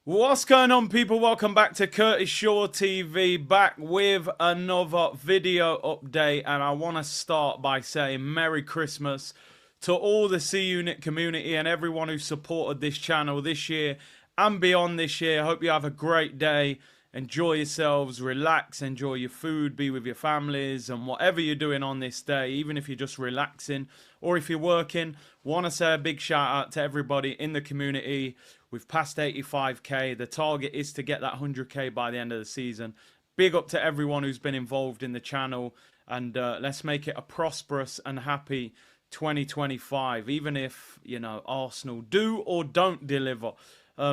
What's going on, people? Welcome back to Curtis Shaw TV, back with another video update. And I want to start by saying Merry Christmas to all the C Unit community and everyone who supported this channel this year and beyond this year. Hope you have a great day. Enjoy yourselves, relax, enjoy your food, be with your families, and whatever you're doing on this day, even if you're just relaxing or if you're working. Want to say a big shout out to everybody in the community. We've passed 85k. The target is to get that 100k by the end of the season. Big up to everyone who's been involved in the channel, and let's make it a prosperous and happy 2025, even if, you know, Arsenal do or don't deliver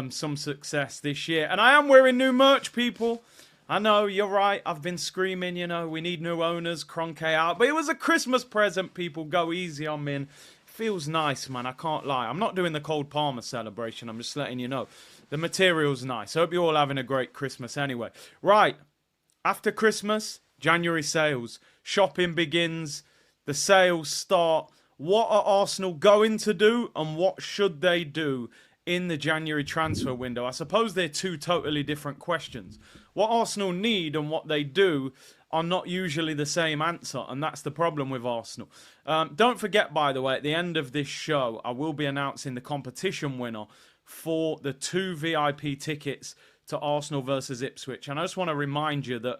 some success this year. And I am wearing new merch, people. I know, you're right. I've been screaming, you know, we need new owners, Kroenke out. But it was a Christmas present, people. Go easy on me. And feels nice, man. I can't lie. I'm not doing the Cole Palmer celebration. I'm just letting you know. The material's nice. I hope you're all having a great Christmas anyway. Right. After Christmas, January sales. Shopping begins. The sales start. What are Arsenal going to do and what should they do in the January transfer window? I suppose they're two totally different questions. What Arsenal need and what they do are not usually the same answer, and that's the problem with Arsenal. Don't forget, by the way, at the end of this show, I will be announcing the competition winner for the 2 VIP tickets to Arsenal versus Ipswich. And I just want to remind you that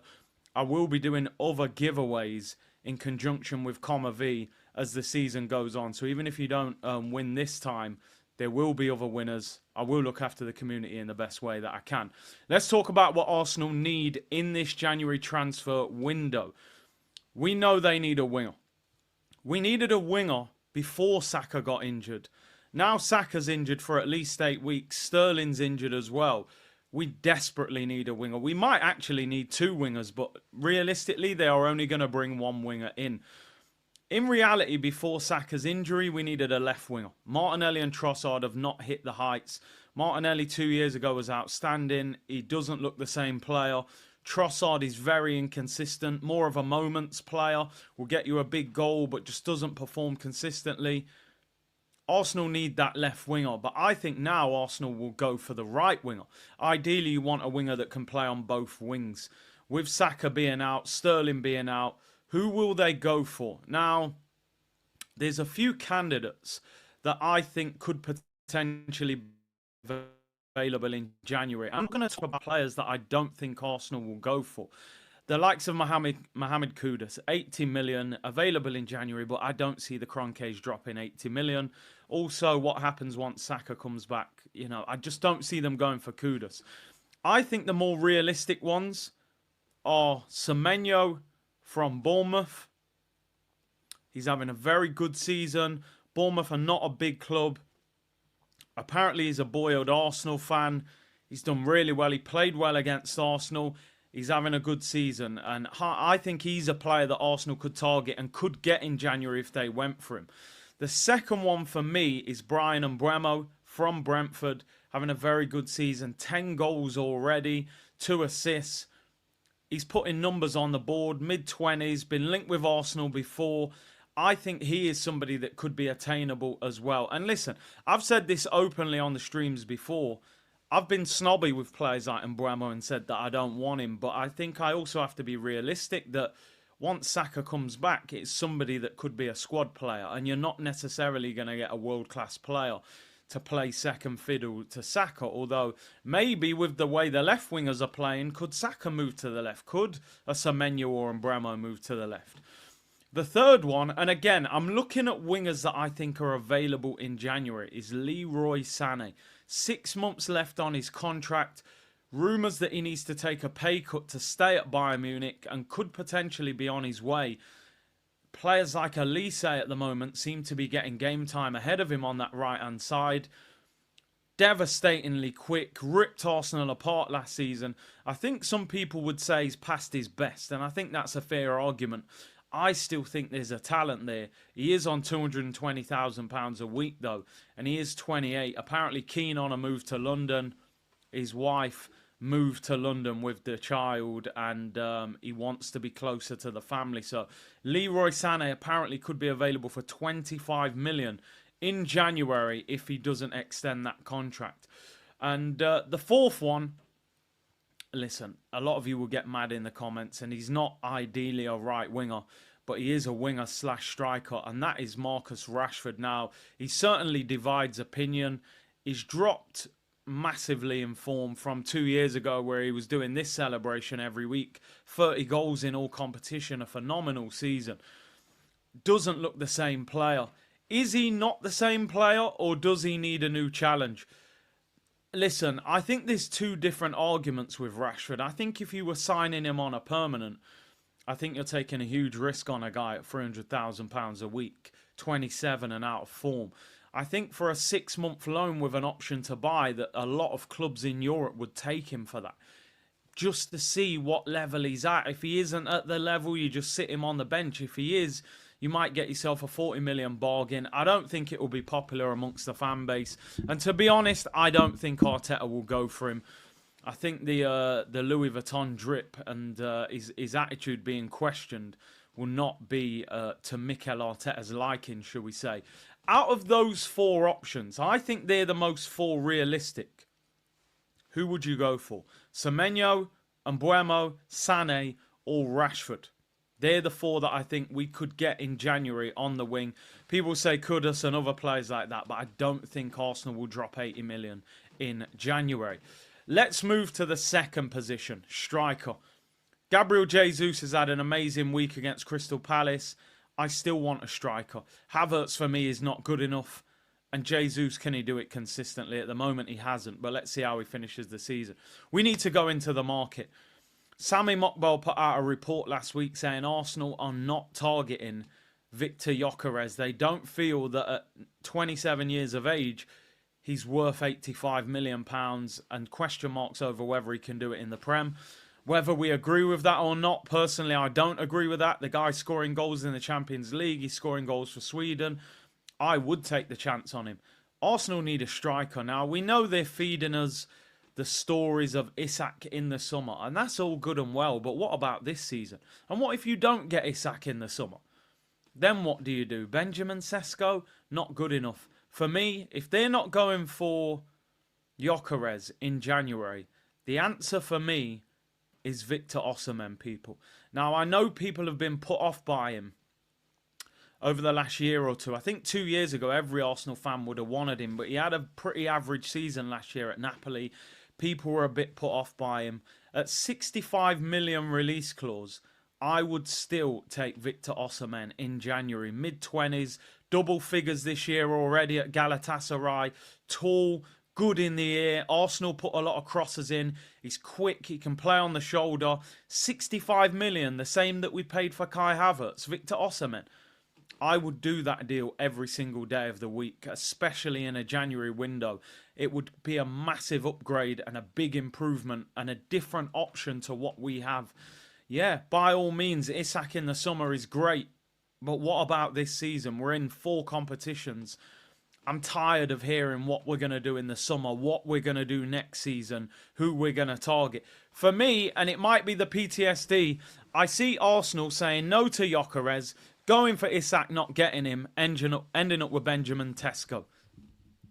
I will be doing other giveaways in conjunction with Comma V as the season goes on. So even if you don't win this time, there will be other winners. I will look after the community in the best way that I can. Let's talk about what Arsenal need in this January transfer window. We know they need a winger. We needed a winger before Saka got injured. Now Saka's injured for at least 8 weeks. Sterling's injured as well. We desperately need a winger. We might actually need 2 wingers, but realistically, they are only going to bring 1 winger in. In reality, before Saka's injury, we needed a left winger. Martinelli and Trossard have not hit the heights. Martinelli 2 years ago was outstanding. He doesn't look the same player. Trossard is very inconsistent, more of a moments player. Will get you a big goal, but just doesn't perform consistently. Arsenal need that left winger, but I think now Arsenal will go for the right winger. Ideally, you want a winger that can play on both wings. With Saka being out, Sterling being out, who will they go for? Now, there's a few candidates that I think could potentially be available in January. I'm going to talk about players that I don't think Arsenal will go for. The likes of Mohamed Kudus, 80 million, available in January, but I don't see the Kroenkes dropping 80 million. Also, what happens once Saka comes back? You know, I just don't see them going for Kudus. I think the more realistic ones are Semenyo from Bournemouth. He's having a very good season. Bournemouth are not a big club. Apparently, he's a boyhood Arsenal fan. He's done really well. He played well against Arsenal. He's having a good season. And I think he's a player that Arsenal could target and could get in January if they went for him. The second one for me is Bryan Mbeumo from Brentford. Having a very good season. 10 goals already. 2 assists. He's putting numbers on the board, mid-20s, been linked with Arsenal before. I think he is somebody that could be attainable as well. And listen, I've said this openly on the streams before. I've been snobby with players like Mbeumo and said that I don't want him. But I think I also have to be realistic that once Saka comes back, it's somebody that could be a squad player. And you're not necessarily going to get a world-class player to play second fiddle to Saka, although maybe with the way the left wingers are playing, could Saka move to the left? Could a Semenyo or Mbeumo move to the left? The third one, and again, I'm looking at wingers that I think are available in January, is Leroy Sané. 6 months left on his contract. Rumours that he needs to take a pay cut to stay at Bayern Munich and could potentially be on his way. Players like Elise at the moment seem to be getting game time ahead of him on that right-hand side. Devastatingly quick, ripped Arsenal apart last season. I think some people would say he's past his best, and I think that's a fair argument. I still think there's a talent there. He is on £220,000 a week, though, and he is 28. Apparently keen on a move to London. His wife moved to London with the child, and he wants to be closer to the family. So Leroy Sané apparently could be available for 25 million in January if he doesn't extend that contract. And the fourth one, listen, a lot of you will get mad in the comments, and he's not ideally a right winger, but he is a winger slash striker, and that is Marcus Rashford. Now, he certainly divides opinion. He's dropped massively in form from 2 years ago, where he was doing this celebration every week. 30 goals in all competition, a phenomenal season. Doesn't look the same player. Is he not the same player, or does he need a new challenge? Listen, I think there's two different arguments with Rashford. I think if you were signing him on a permanent, I think you're taking a huge risk on a guy at £300,000 a week, 27 and out of form. I think for a 6-month loan with an option to buy, that a lot of clubs in Europe would take him for that. Just to see what level he's at. If he isn't at the level, you just sit him on the bench. If he is, you might get yourself a 40 million bargain. I don't think it will be popular amongst the fan base. And to be honest, I don't think Arteta will go for him. I think the Louis Vuitton drip and his attitude being questioned will not be to Mikel Arteta's liking, shall we say. Out of those four options, I think they're the most four realistic. Who would you go for? Semenyo, Mbeumo, Sané, or Rashford? They're the four that I think we could get in January on the wing. People say Kudus and other players like that, but I don't think Arsenal will drop 80 million in January. Let's move to the second position, striker. Gabriel Jesus has had an amazing week against Crystal Palace. I still want a striker. Havertz for me is not good enough. And Jesus, can he do it consistently? At the moment he hasn't, but let's see how he finishes the season. We need to go into the market. Sami Mokbel put out a report last week saying Arsenal are not targeting Victor Gyökeres. They don't feel that at 27 years of age, he's worth £85 million and question marks over whether he can do it in the Prem. Whether we agree with that or not, personally, I don't agree with that. The guy's scoring goals in the Champions League. He's scoring goals for Sweden. I would take the chance on him. Arsenal need a striker. Now, we know they're feeding us the stories of Isak in the summer, and that's all good and well, but what about this season? And what if you don't get Isak in the summer? Then what do you do? Benjamin Sesko? Not good enough. For me, if they're not going for Gyökeres in January, the answer for me is Victor Osimhen, people. Now, I know people have been put off by him over the last year or two. I think 2 years ago, every Arsenal fan would have wanted him, but he had a pretty average season last year at Napoli. People were a bit put off by him. At 65 million release clause, I would still take Victor Osimhen in January. Mid-20s, double figures this year already at Galatasaray. Tall, good in the air. Arsenal put a lot of crosses in. He's quick. He can play on the shoulder. 65 million, the same that we paid for Kai Havertz. Victor Osimhen. I would do that deal every single day of the week, especially in a January window. It would be a massive upgrade and a big improvement and a different option to what we have. Yeah, by all means, Isak in the summer is great. But what about this season? We're in 4 competitions. I'm tired of hearing what we're going to do in the summer, what we're going to do next season, who we're going to target. For me, and it might be the PTSD, I see Arsenal saying no to Gyökeres, going for Isak, not getting him, ending up with Benjamin Sesko.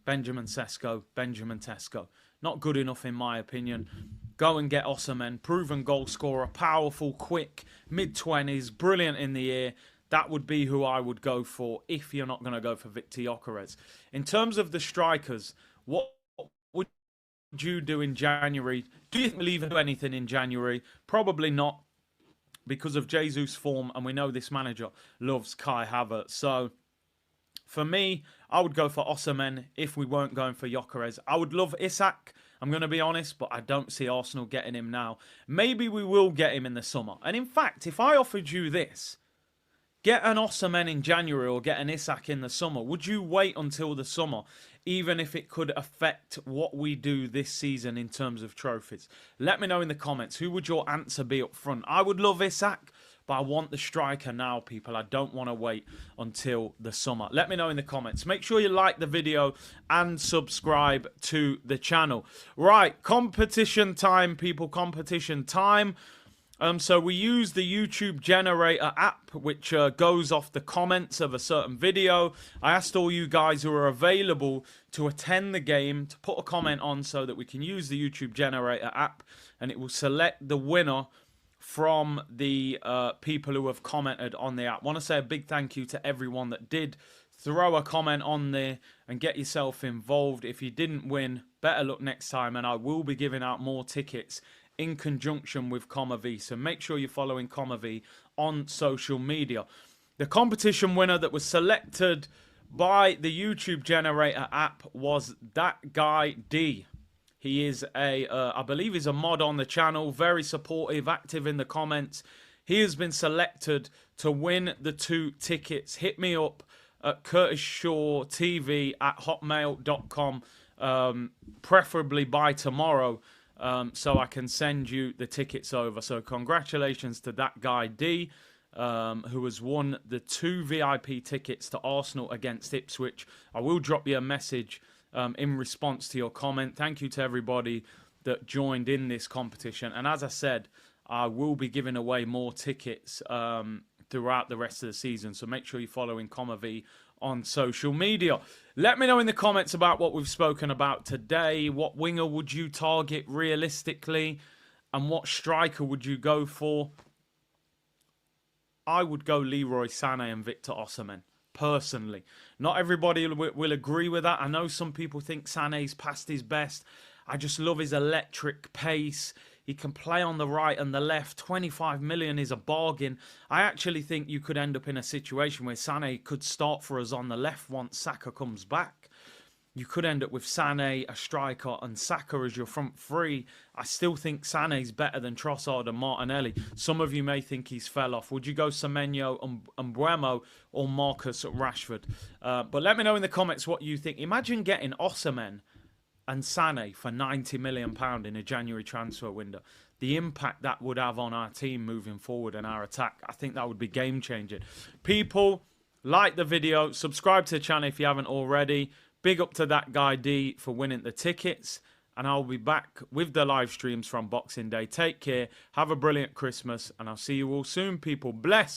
Benjamin Sesko. Not good enough in my opinion. Go and get Osimhen, proven goal scorer, powerful, quick, mid-20s, brilliant in the air. That would be who I would go for if you're not going to go for Victor Gyökeres. In terms of the strikers, what would you do in January? Do you leave anything in January? Probably not, because of Jesus' form, and we know this manager loves Kai Havertz. So, for me, I would go for Osimhen if we weren't going for Gyökeres. I would love Isak, I'm going to be honest, but I don't see Arsenal getting him now. Maybe we will get him in the summer. And in fact, if I offered you this, get an Osimhen in January or get an Isak in the summer, would you wait until the summer, even if it could affect what we do this season in terms of trophies? Let me know in the comments. Who would your answer be up front? I would love Isak, but I want the striker now, people. I don't want to wait until the summer. Let me know in the comments. Make sure you like the video and subscribe to the channel. Right, competition time, people. Competition time. So we use the YouTube Generator app, which goes off the comments of a certain video. I asked all you guys who are available to attend the game to put a comment on so that we can use the YouTube Generator app, and it will select the winner from the people who have commented on the app. I want to say a big thank you to everyone that did throw a comment on there and get yourself involved. If you didn't win, better luck next time, and I will be giving out more tickets in conjunction with Comma V. So make sure you're following Comma V on social media. The competition winner that was selected by the YouTube Generator app was That Guy D. He is I believe he's a mod on the channel, very supportive, active in the comments. He has been selected to win the 2 tickets. Hit me up at curtisshawtv@hotmail.com, preferably by tomorrow, so I can send you the tickets over. So congratulations to That Guy D, who has won the 2 VIP tickets to Arsenal against Ipswich. I will drop you a message in response to your comment. Thank you to everybody that joined in this competition. And as I said, I will be giving away more tickets throughout the rest of the season. So make sure you're following Comma V on social media. Let me know in the comments about what we've spoken about today. What winger would you target realistically? And what striker would you go for? I would go Leroy Sané and Victor Osimhen, personally. Not everybody will agree with that. I know some people think Sané's past his best. I just love his electric pace. He can play on the right and the left. 25 million is a bargain. I actually think you could end up in a situation where Sané could start for us on the left once Saka comes back. You could end up with Sané, a striker, and Saka as your front three. I still think Sané's better than Trossard and Martinelli. Some of you may think he's fell off. Would you go Semenyo and Mbeumo or Marcus Rashford? But let me know in the comments what you think. Imagine getting Osimhen and Sané for £90 million in a January transfer window. The impact that would have on our team moving forward and our attack, I think that would be game-changing. People, like the video, subscribe to the channel if you haven't already. Big up to That Guy D for winning the tickets. And I'll be back with the live streams from Boxing Day. Take care. Have a brilliant Christmas. And I'll see you all soon, people. Bless.